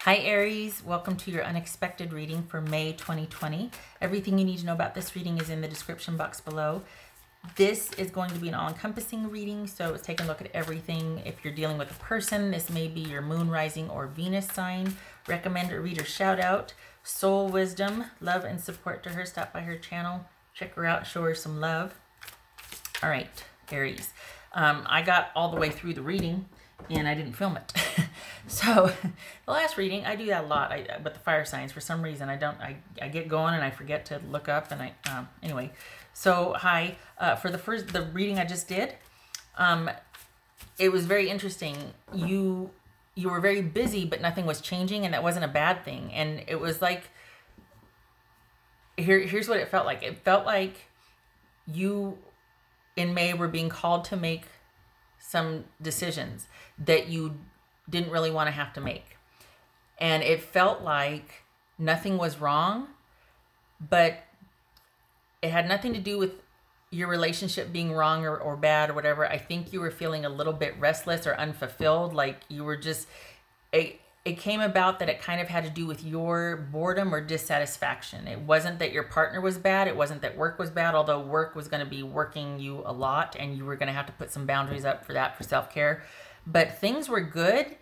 Hi Aries, welcome to your unexpected reading for May 2020. Everything you need to know about this reading is in the description box below. This is going to be an all-encompassing reading, so let's take a look at everything. If you're dealing with a person, this may be your moon, rising, or Venus sign. Recommend a reader shout out. Soul wisdom, love and support to her. Stop by her channel, check her out, show her some love. All right, Aries. I got all the way through the reading and I didn't film it. So the last reading, I do that a lot with the fire signs. For some reason, I get going and I forget to look up and anyway. So hi, for the reading I just did, it was very interesting. You were very busy, but nothing was changing, and that wasn't a bad thing. And it was like, here's what it felt like. It felt like you in May were being called to make some decisions that you didn't really want to have to make. And it felt like nothing was wrong, but it had nothing to do with your relationship being wrong or bad or whatever. I think you were feeling a little bit restless or unfulfilled, like you were just, it came about that it kind of had to do with your boredom or dissatisfaction. It wasn't that your partner was bad. It wasn't that work was bad, although work was going to be working you a lot and you were going to have to put some boundaries up for that, for self-care. But things were good,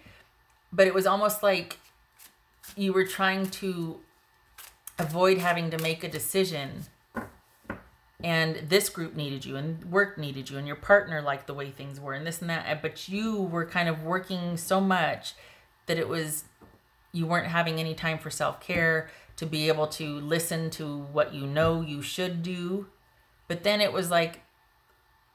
but it was almost like you were trying to avoid having to make a decision. And this group needed you, and work needed you, and your partner liked the way things were, and this and that. But you were kind of working so much that you weren't having any time for self-care, to be able to listen to what you know you should do. But then it was like,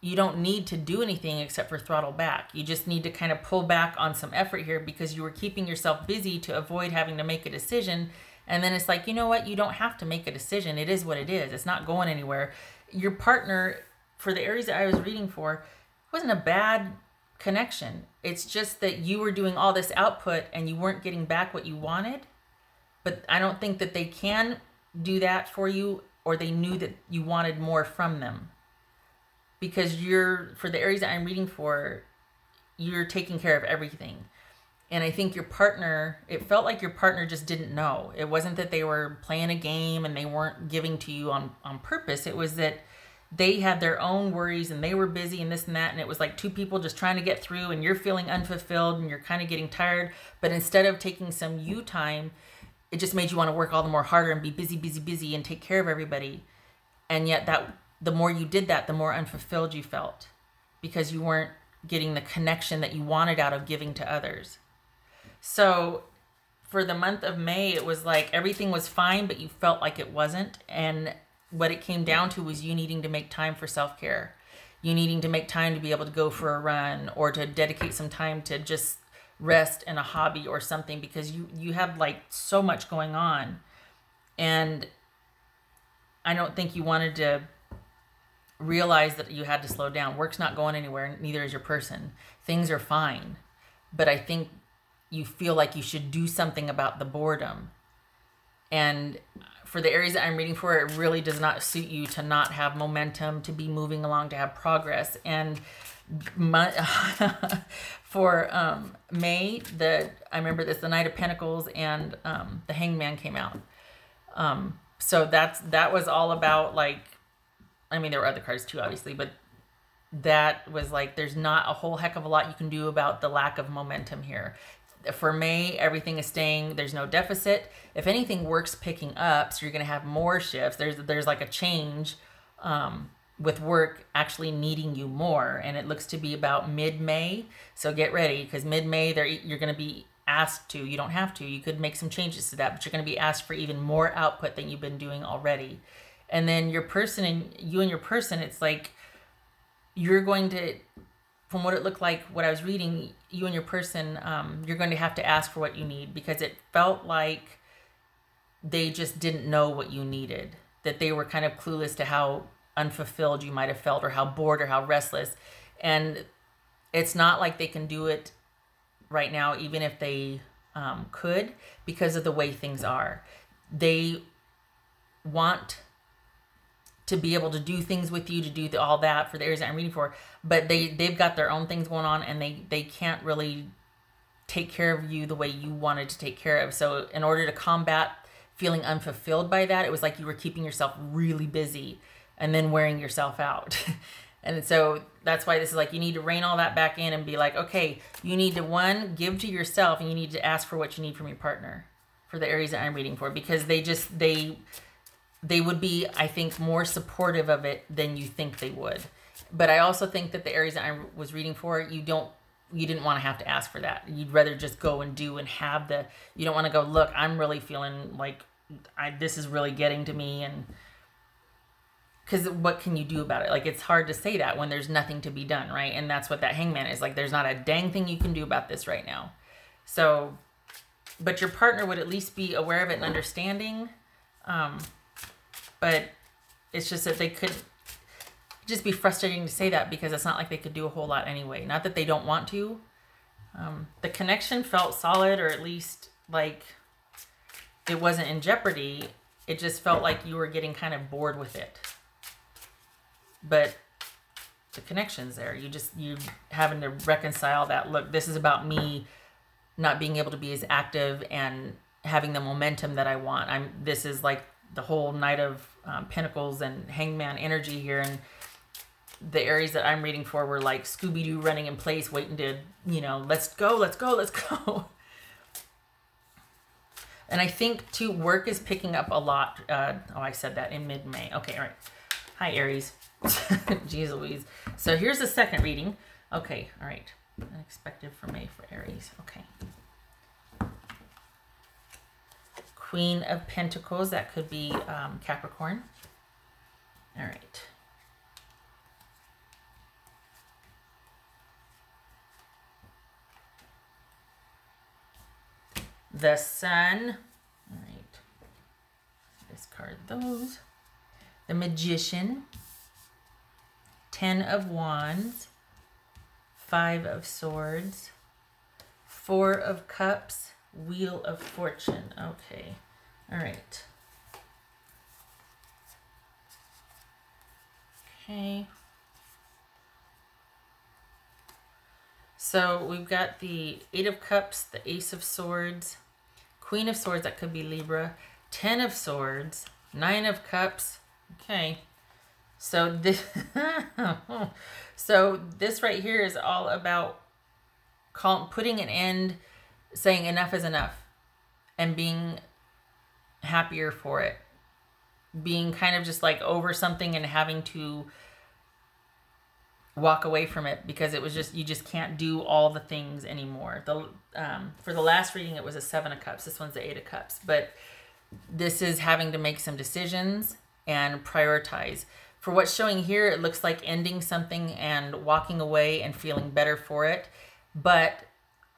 you don't need to do anything except for throttle back. You just need to kind of pull back on some effort here because you were keeping yourself busy to avoid having to make a decision. And then it's like, you know what? You don't have to make a decision. It is what it is. It's not going anywhere. Your partner, for the Aries that I was reading for, wasn't a bad connection. It's just that you were doing all this output and you weren't getting back what you wanted. But I don't think that they can do that for you, or they knew that you wanted more from them. Because for the Aries that I'm reading for, you're taking care of everything. And I think your partner, it felt like your partner just didn't know. It wasn't that they were playing a game and they weren't giving to you on purpose. It was that they had their own worries and they were busy and this and that. And it was like two people just trying to get through, and you're feeling unfulfilled and you're kind of getting tired. But instead of taking some you time, it just made you want to work all the more harder and be busy, busy, busy and take care of everybody. And yet the more you did that, the more unfulfilled you felt, because you weren't getting the connection that you wanted out of giving to others. So for the month of May, it was like everything was fine, but you felt like it wasn't. And what it came down to was you needing to make time for self-care. You needing to make time to be able to go for a run, or to dedicate some time to just rest in a hobby or something, because you have like so much going on. And I don't think you wanted to realize that you had to slow down. Work's not going anywhere, neither is your person. Things are fine. But I think you feel like you should do something about the boredom. And for the Aries that I'm reading for, it really does not suit you to not have momentum, to be moving along, to have progress. And for May, I remember this, the Knight of Pentacles and the Hangman came out. So that was all about, like, I mean, there were other cards too, obviously, but that was like, there's not a whole heck of a lot you can do about the lack of momentum here. For May, everything is staying, there's no deficit. If anything, work's picking up, so you're going to have more shifts. There's like a change with work actually needing you more, and it looks to be about mid-May. So get ready, because mid-May, you're going to be asked to, you don't have to, you could make some changes to that, but you're going to be asked for even more output than you've been doing already. And then your person and your person, it's like you're going to, from what it looked like, what I was reading, you and your person, you're going to have to ask for what you need, because it felt like they just didn't know what you needed, that they were kind of clueless to how unfulfilled you might have felt, or how bored, or how restless. And it's not like they can do it right now, even if they could, because of the way things are. They want to be able to do things with you, to do all that for the Aries that I'm reading for, but they've got their own things going on, and they can't really take care of you the way you wanted to take care of. So in order to combat feeling unfulfilled by that, it was like you were keeping yourself really busy and then wearing yourself out. And so that's why this is like, you need to rein all that back in and be like, okay, you need to, one, give to yourself, and you need to ask for what you need from your partner, for the Aries that I'm reading for, because they would be, I think, more supportive of it than you think they would. But I also think that the Aries that I was reading for, you didn't want to have to ask for that. You'd rather just go and do and have the, you don't want to go, look, I'm really feeling like this is really getting to me. And because what can you do about it? Like, it's hard to say that when there's nothing to be done, right? And that's what that Hangman is. Like, there's not a dang thing you can do about this right now. So, but your partner would at least be aware of it and understanding. But it's just that they could just be frustrating to say that, because it's not like they could do a whole lot anyway. Not that they don't want to. The connection felt solid, or at least like it wasn't in jeopardy. It just felt like you were getting kind of bored with it. But the connection's there. You're having to reconcile that. Look, this is about me not being able to be as active and having the momentum that I want. This is like the whole Knight of Pentacles and Hangman energy here, and the Aries that I'm reading for were like Scooby-Doo running in place, waiting to, let's go, let's go, let's go. And I think too, work is picking up a lot. I said that in mid-May. Okay, all right. Hi, Aries. Jeez Louise. So here's the second reading. Okay, all right. Unexpected for May for Aries. Okay. Queen of Pentacles. That could be Capricorn. All right. The Sun. All right. Discard those. The Magician. 10 of Wands. 5 of Swords. 4 of Cups. Wheel of Fortune. Okay. All right. Okay. So we've got the 8 of Cups, the Ace of Swords, Queen of Swords, that could be Libra, 10 of Swords, 9 of Cups. Okay. So this, so this right here is all about putting an end, saying enough is enough, and being happier for it. Being kind of just like over something and having to walk away from it because it was just, you just can't do all the things anymore. For the last reading, it was a 7 of Cups. This one's the 8 of Cups. But this is having to make some decisions and prioritize. For what's showing here, it looks like ending something and walking away and feeling better for it. But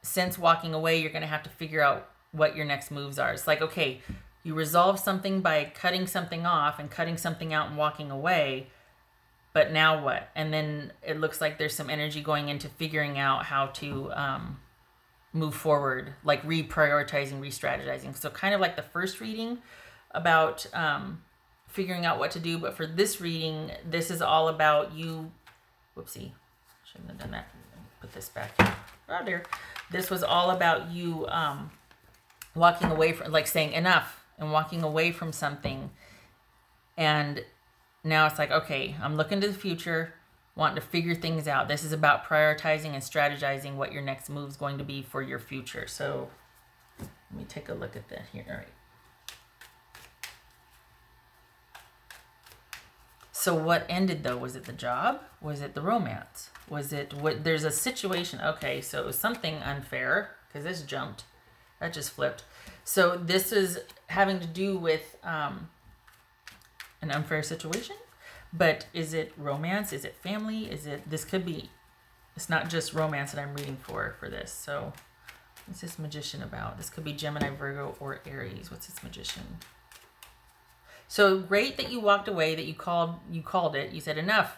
since walking away, you're going to have to figure out what your next moves are. It's like, okay, you resolve something by cutting something off and cutting something out and walking away. But now what? And then it looks like there's some energy going into figuring out how to move forward, like reprioritizing, re-strategizing. So kind of like the first reading about figuring out what to do. But for this reading, this is all about you. Whoopsie. Shouldn't have done that. Put this back here. Oh dear. This was all about you walking away from, like saying enough and walking away from something. And now it's like, okay, I'm looking to the future, wanting to figure things out. This is about prioritizing and strategizing what your next move is going to be for your future. So let me take a look at that here. All right. So what ended though? Was it the job? Was it the romance? Was it what? There's a situation. Okay, so it was something unfair because this jumped. That just flipped. So this is having to do with an unfair situation. But is it romance? Is it family? Is it, this could be, it's not just romance that I'm reading for this. So what's this Magician about? This could be Gemini, Virgo, or Aries. What's this Magician? So great that you walked away, that you called it. You said enough.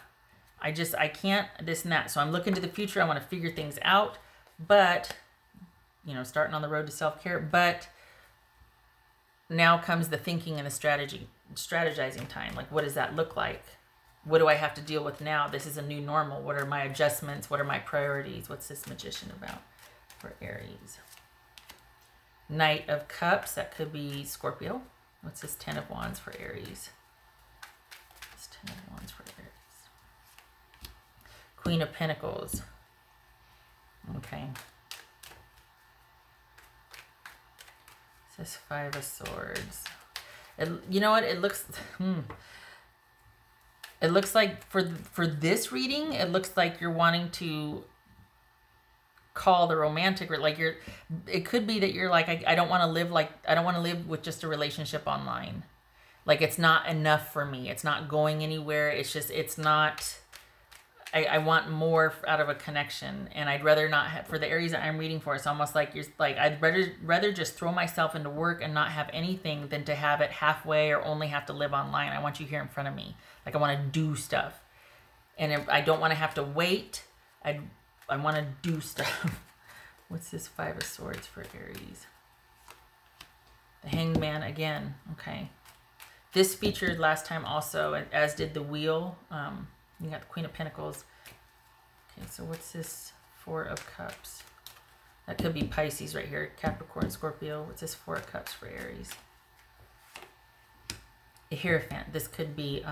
I can't, this and that. So I'm looking to the future. I want to figure things out, but starting on the road to self-care. But now comes the thinking and the strategizing time. Like, what does that look like? What do I have to deal with now? This is a new normal. What are my adjustments? What are my priorities? What's this Magician about for Aries? Knight of Cups, that could be Scorpio. What's this 10 of Wands for Aries? It's 10 of Wands for Aries. Queen of Pentacles. Okay. This 5 of Swords. You know what? It looks... It looks like for this reading, it looks like you're wanting to call the romantic, or like it could be that you're like, I don't want to live like, I don't want to live with just a relationship online. Like, it's not enough for me. It's not going anywhere. It's just, it's not, I want more out of a connection, and I'd rather not have, for the Aries that I'm reading for, it's almost like you're like, I'd rather just throw myself into work and not have anything than to have it halfway or only have to live online. I want you here in front of me. Like, I want to do stuff, and if I don't want to have to wait. I want to do stuff. What's this 5 of Swords for Aries? The Hanged Man again. Okay. This featured last time also, as did the Wheel. You got the Queen of Pentacles. Okay, so what's this 4 of Cups? That could be Pisces right here. Capricorn, Scorpio. What's this 4 of Cups for Aries? A Hierophant. This could be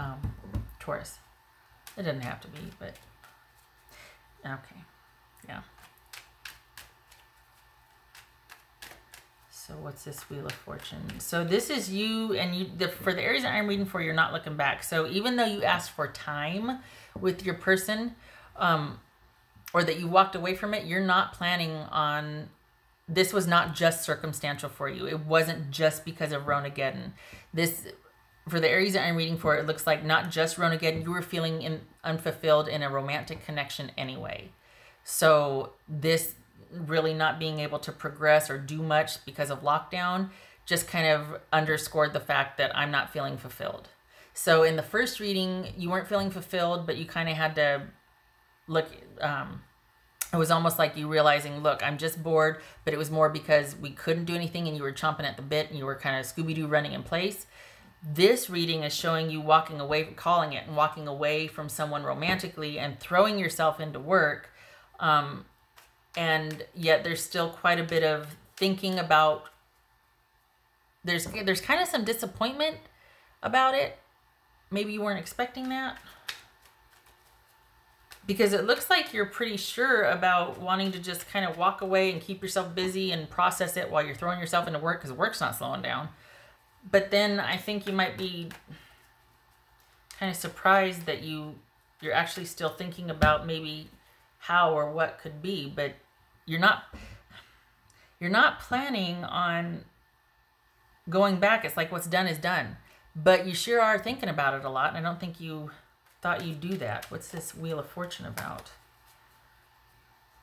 Taurus. It doesn't have to be, but... Okay. Yeah. So what's this Wheel of Fortune? So this is you, and for the Aries that I'm reading for, you're not looking back. So even though you asked for time with your person, or that you walked away from it, you're not planning on, this was not just circumstantial for you. It wasn't just because of Ronageddon. This, for the Aries that I'm reading for, it looks like not just Ronageddon, you were feeling unfulfilled in a romantic connection anyway. So this really not being able to progress or do much because of lockdown just kind of underscored the fact that I'm not feeling fulfilled. So in the first reading, you weren't feeling fulfilled, but you kind of had to look, it was almost like you realizing, look, I'm just bored, but it was more because we couldn't do anything and you were chomping at the bit and you were kind of Scooby-Doo running in place. This reading is showing you walking away, calling it, and walking away from someone romantically and throwing yourself into work. And yet there's still quite a bit of thinking about, there's kind of some disappointment about it. Maybe you weren't expecting that. Because it looks like you're pretty sure about wanting to just kind of walk away and keep yourself busy and process it while you're throwing yourself into work, because work's not slowing down. But then I think you might be kind of surprised that you're actually still thinking about maybe how or what could be, but you're not planning on going back. It's like what's done is done, but you sure are thinking about it a lot, and I don't think you thought you'd do that. What's this Wheel of Fortune about?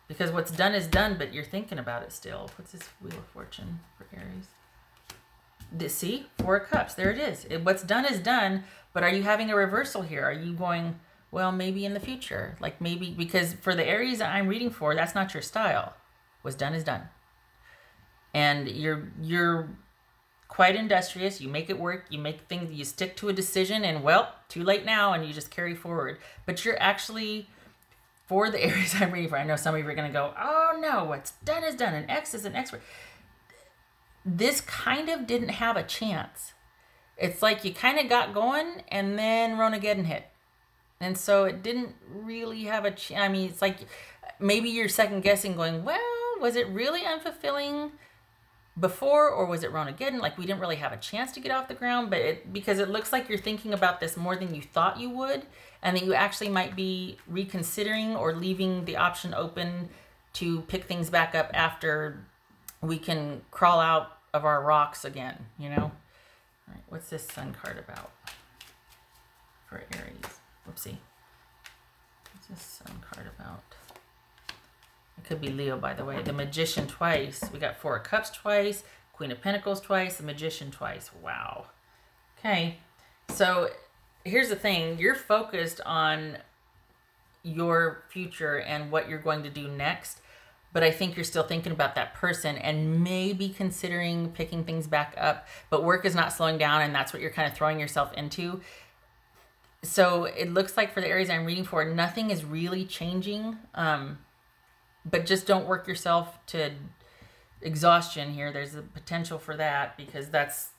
Because what's done is done, but you're thinking about it still. What's this Wheel of Fortune for Aries? See, 4 of Cups, there it is. What's done is done, but are you having a reversal here? Are you going, well, maybe in the future, like maybe, because for the Aries that I'm reading for, that's not your style. What's done is done. And you're quite industrious. You make it work. You make things, you stick to a decision, and well, too late now, and you just carry forward. But you're actually, for the Aries I'm reading for, I know some of you are going to go, oh no, what's done is done, and X is an expert. This kind of didn't have a chance. It's like you kind of got going, and then Ronageddon hit. And so it didn't really have a chance. I mean, it's like maybe you're second guessing going, well, was it really unfulfilling before, or was it Ronageddon? Like, we didn't really have a chance to get off the ground, but because it looks like you're thinking about this more than you thought you would, and that you actually might be reconsidering or leaving the option open to pick things back up after we can crawl out of our rocks again, you know? All right, what's this Sun card about for Aries? Whoopsie. What's this Sun card about? It could be Leo, by the way. The Magician twice. We got 4 of Cups twice, Queen of Pentacles twice, the Magician twice. Wow. Okay. So here's the thing. You're focused on your future and what you're going to do next. But I think you're still thinking about that person and maybe considering picking things back up. But work is not slowing down, and that's what you're kind of throwing yourself into. So it looks like for the Aries I'm reading for, nothing is really changing. But just don't work yourself to... exhaustion here. There's a potential for that because that's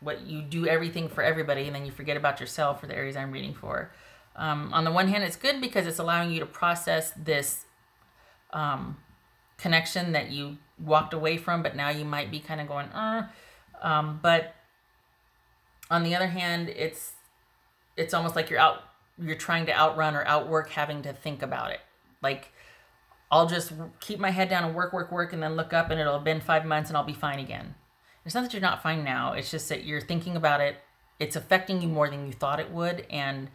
what you do, everything for everybody, and then you forget about yourself for the Aries I'm reading for. On the one hand, it's good because it's allowing you to process this connection that you walked away from, but now you might be kind of going, but on the other hand, it's almost like you're trying to outrun or outwork having to think about it. Like, I'll just keep my head down and work, and then look up and it'll have been 5 months and I'll be fine again. It's not that you're not fine now. It's just that you're thinking about it. It's affecting you more than you thought it would. And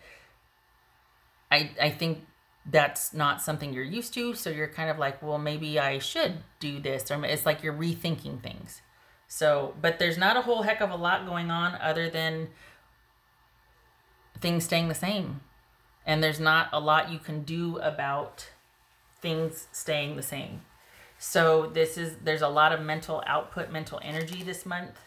I think that's not something you're used to. So you're kind of like, well, maybe I should do this. Or it's like you're rethinking things. So, but there's not a whole heck of a lot going on other than things staying the same. And there's not a lot you can do about things staying the same. So there's a lot of mental output, mental energy this month,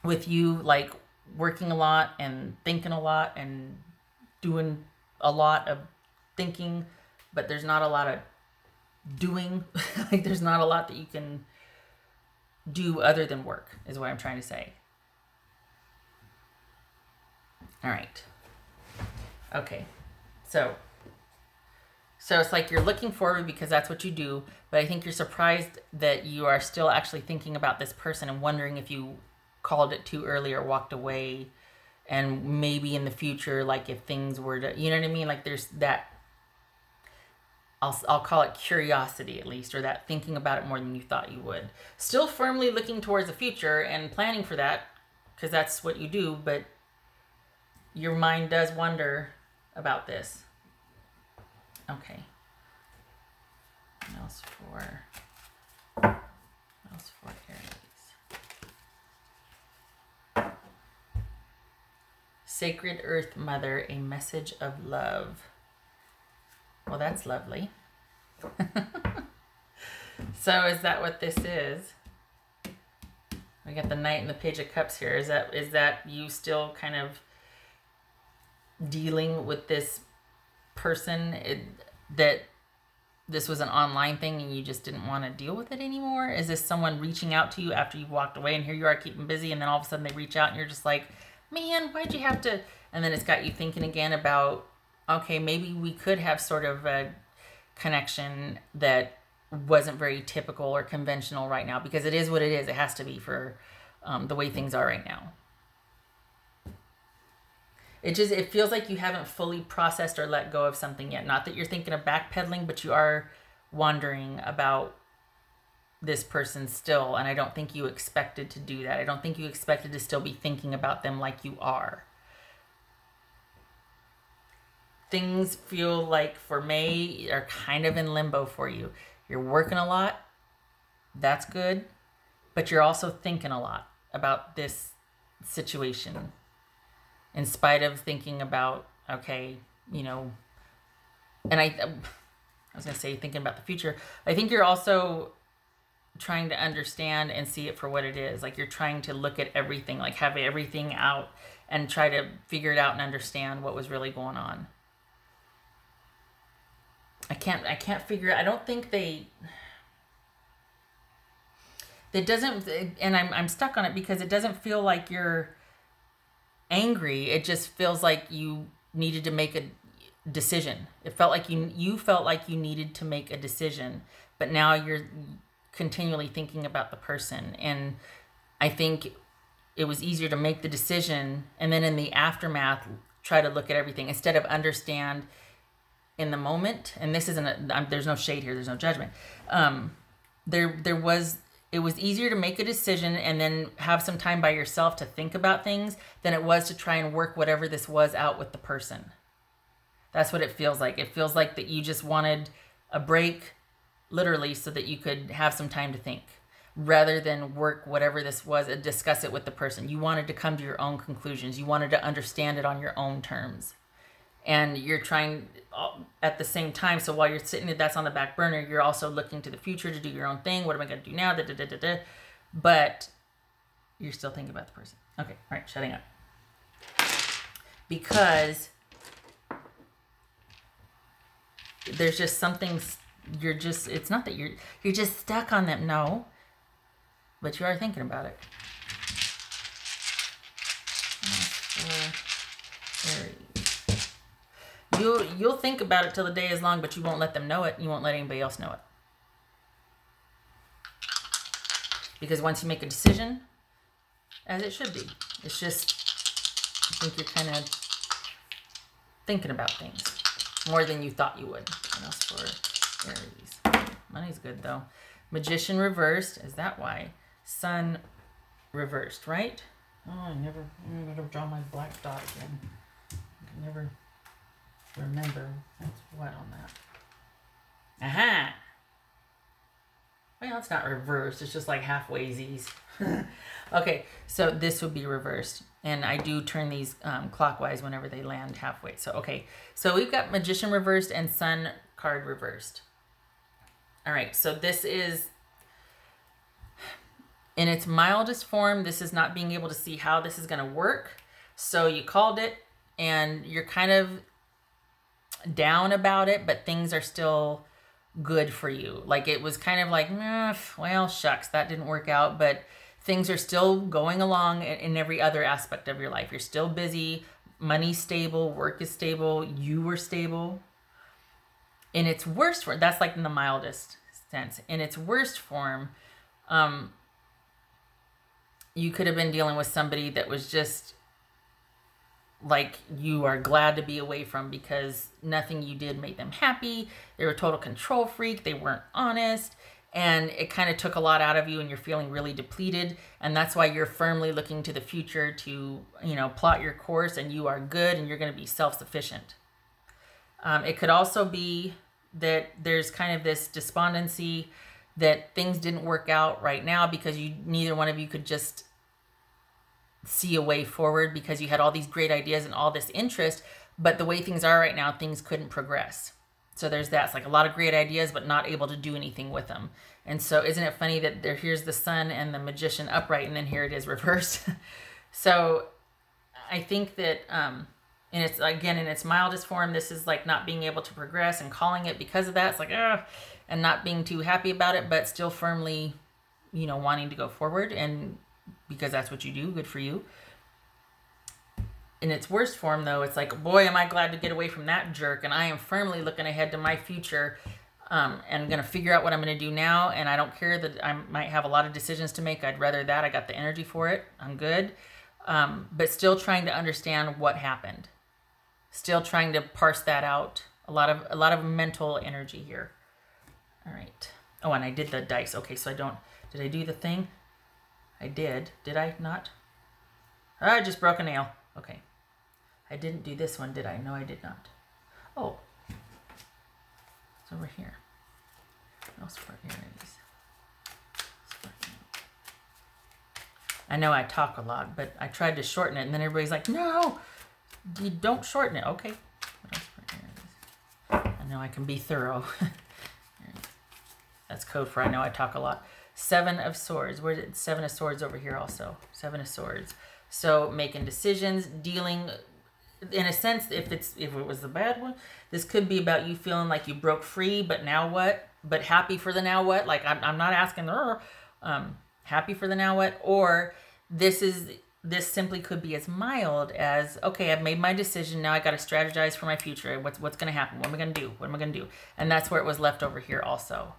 with you like working a lot and thinking a lot and doing a lot of thinking, but there's not a lot of doing. Like, there's not a lot that you can do other than work, is what I'm trying to say. All right. Okay. So it's like you're looking forward because that's what you do, but I think you're surprised that you are still actually thinking about this person and wondering if you called it too early or walked away, and maybe in the future, like if things were to, you know what I mean? Like there's that, I'll call it curiosity at least, or that thinking about it more than you thought you would. Still firmly looking towards the future and planning for that because that's what you do, but your mind does wonder about this. Okay. What else for Aries? Sacred Earth Mother, a message of love. Well, that's lovely. So is that what this is? We got the Knight and the Page of Cups here. Is that you still kind of dealing with this person, that this was an online thing and you just didn't want to deal with it anymore? Is this someone reaching out to you after you've walked away and here you are keeping busy, and then all of a sudden they reach out and you're just like, man, why'd you have to? And then it's got you thinking again about, okay, maybe we could have sort of a connection that wasn't very typical or conventional right now, because it is what it is. It has to be for the way things are right now. It feels like you haven't fully processed or let go of something yet. Not that you're thinking of backpedaling, but you are wondering about this person still. And I don't think you expected to do that. I don't think you expected to still be thinking about them like you are. Things feel like for May are kind of in limbo for you. You're working a lot. That's good. But you're also thinking a lot about this situation. In spite of thinking about, okay, you know, and I was going to say thinking about the future. I think you're also trying to understand and see it for what it is. Like you're trying to look at everything, like have everything out and try to figure it out and understand what was really going on. I can't figure it. I don't think it doesn't, and I'm stuck on it because it doesn't feel like you're angry. It just feels like you needed to make a decision. It felt like you felt like you needed to make a decision, but now you're continually thinking about the person. And I think it was easier to make the decision and then in the aftermath try to look at everything instead of understand in the moment. And this isn't there's no shade here, there's no judgment. It was easier to make a decision and then have some time by yourself to think about things than it was to try and work whatever this was out with the person. That's what it feels like. It feels like that you just wanted a break, literally, so that you could have some time to think, rather than work whatever this was and discuss it with the person. You wanted to come to your own conclusions. You wanted to understand it on your own terms. And you're trying at the same time. So while you're sitting there, that's on the back burner, you're also looking to the future to do your own thing. What am I going to do now? But you're still thinking about the person. Okay. All right. Shutting up. Because there's just something you're just, it's not that you're just stuck on them. No, but you are thinking about it. You'll think about it till the day is long, but you won't let them know it. You won't let anybody else know it. Because once you make a decision, as it should be, it's just, I think you're kind of thinking about things more than you thought you would. What else for Aries? Money's good though. Magician reversed. Is that why? Sun reversed, right? Oh, I'm gonna draw my black dot again. I can never remember that's what on that. Aha! Well, it's not reversed. It's just like halfway Z's. Okay, so this would be reversed. And I do turn these clockwise whenever they land halfway. So, okay. So we've got Magician reversed and Sun card reversed. All right, so this is, in its mildest form, this is not being able to see how this is going to work. So you called it, and you're kind of down about it, but things are still good for you. Like it was kind of like, well, shucks, that didn't work out, but things are still going along in every other aspect of your life. You're still busy, money's stable, work is stable, you were stable. In its worst form, that's like in the mildest sense. In its worst form, you could have been dealing with somebody that was just like you are glad to be away from because nothing you did made them happy. They were a total control freak. They weren't honest. And it kind of took a lot out of you and you're feeling really depleted. And that's why you're firmly looking to the future to, you know, plot your course, and you are good and you're going to be self-sufficient. It could also be that there's kind of this despondency that things didn't work out right now because neither one of you could just see a way forward because you had all these great ideas and all this interest, but the way things are right now, things couldn't progress. So there's that. It's like a lot of great ideas, but not able to do anything with them. And so isn't it funny that here's the Sun and the Magician upright, and then here it is reversed. So I think that, and it's again, in its mildest form, this is like not being able to progress and calling it because of that. It's like, and not being too happy about it, but still firmly, you know, wanting to go forward, and because that's what you do, good for you. In its worst form, though, it's like, boy, am I glad to get away from that jerk, and I am firmly looking ahead to my future, and going to figure out what I'm going to do now, and I don't care that I might have a lot of decisions to make. I'd rather that. I got the energy for it. I'm good. But still trying to understand what happened. Still trying to parse that out. A lot of mental energy here. All right. Oh, and I did the dice. Okay, so did I do the thing? I did. Did I not? Oh, I just broke a nail. Okay. I didn't do this one, did I? No, I did not. Oh. It's over here. What else for Aries? I know I talk a lot, but I tried to shorten it, and then everybody's like, no, you don't shorten it. Okay. What else for Aries? I know I can be thorough. That's code for I know I talk a lot. Seven of Swords. Where's it? Seven of Swords over here also. Seven of Swords. So making decisions, dealing, in a sense, if it was the bad one, this could be about you feeling like you broke free, but now what? But happy for the now what? Like I'm not asking, happy for the now what? Or this simply could be as mild as, okay, I've made my decision. Now I got to strategize for my future. What's going to happen? What am I going to do? What am I going to do? And that's where it was left over here also.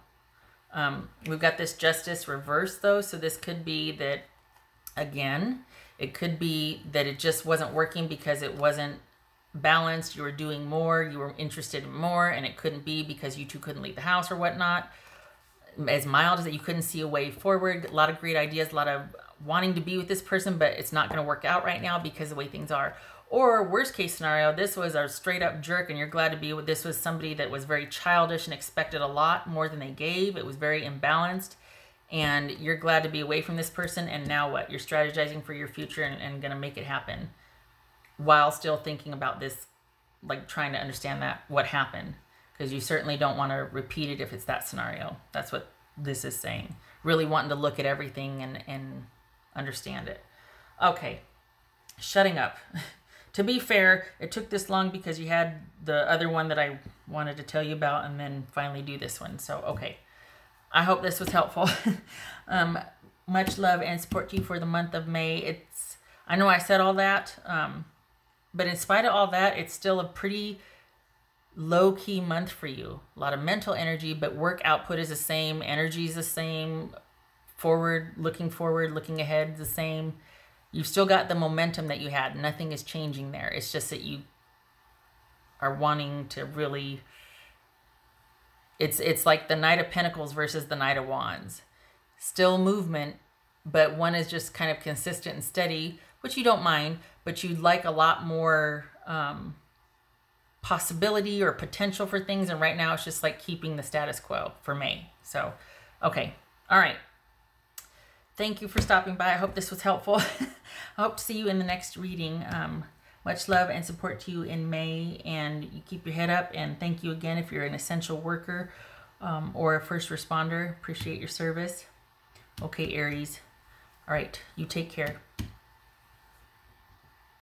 We've got this Justice reversed though. So this could be that, again, it could be that it just wasn't working because it wasn't balanced. You were doing more, you were interested in more, and it couldn't be because you two couldn't leave the house or whatnot. As mild as that, you couldn't see a way forward. A lot of great ideas, a lot of wanting to be with this person, but it's not going to work out right now because of the way things are. Or worst case scenario, this was a straight up jerk and you're glad to be with, this was somebody that was very childish and expected a lot more than they gave. It was very imbalanced. And you're glad to be away from this person, and now what? You're strategizing for your future and going to make it happen while still thinking about this, like trying to understand that, what happened. Because you certainly don't want to repeat it if it's that scenario. That's what this is saying. Really wanting to look at everything and understand it. Okay, shutting up. To be fair, it took this long because you had the other one that I wanted to tell you about, and then finally do this one. So, okay. I hope this was helpful. Much love and support to you for the month of May. I know I said all that, but in spite of all that, it's still a pretty low-key month for you. A lot of mental energy, but work output is the same. Energy is the same. Looking forward, looking ahead is the same. You've still got the momentum that you had. Nothing is changing there. It's just that you are wanting to really... It's like the Knight of Pentacles versus the Knight of Wands. Still movement, but one is just kind of consistent and steady, which you don't mind, but you'd like a lot more possibility or potential for things. And right now it's just like keeping the status quo for May. So, okay. All right. Thank you for stopping by. I hope this was helpful. I hope to see you in the next reading. Much love and support to you in May, and you keep your head up. And thank you again if you're an essential worker or a first responder. Appreciate your service. Okay, Aries. All right, you take care.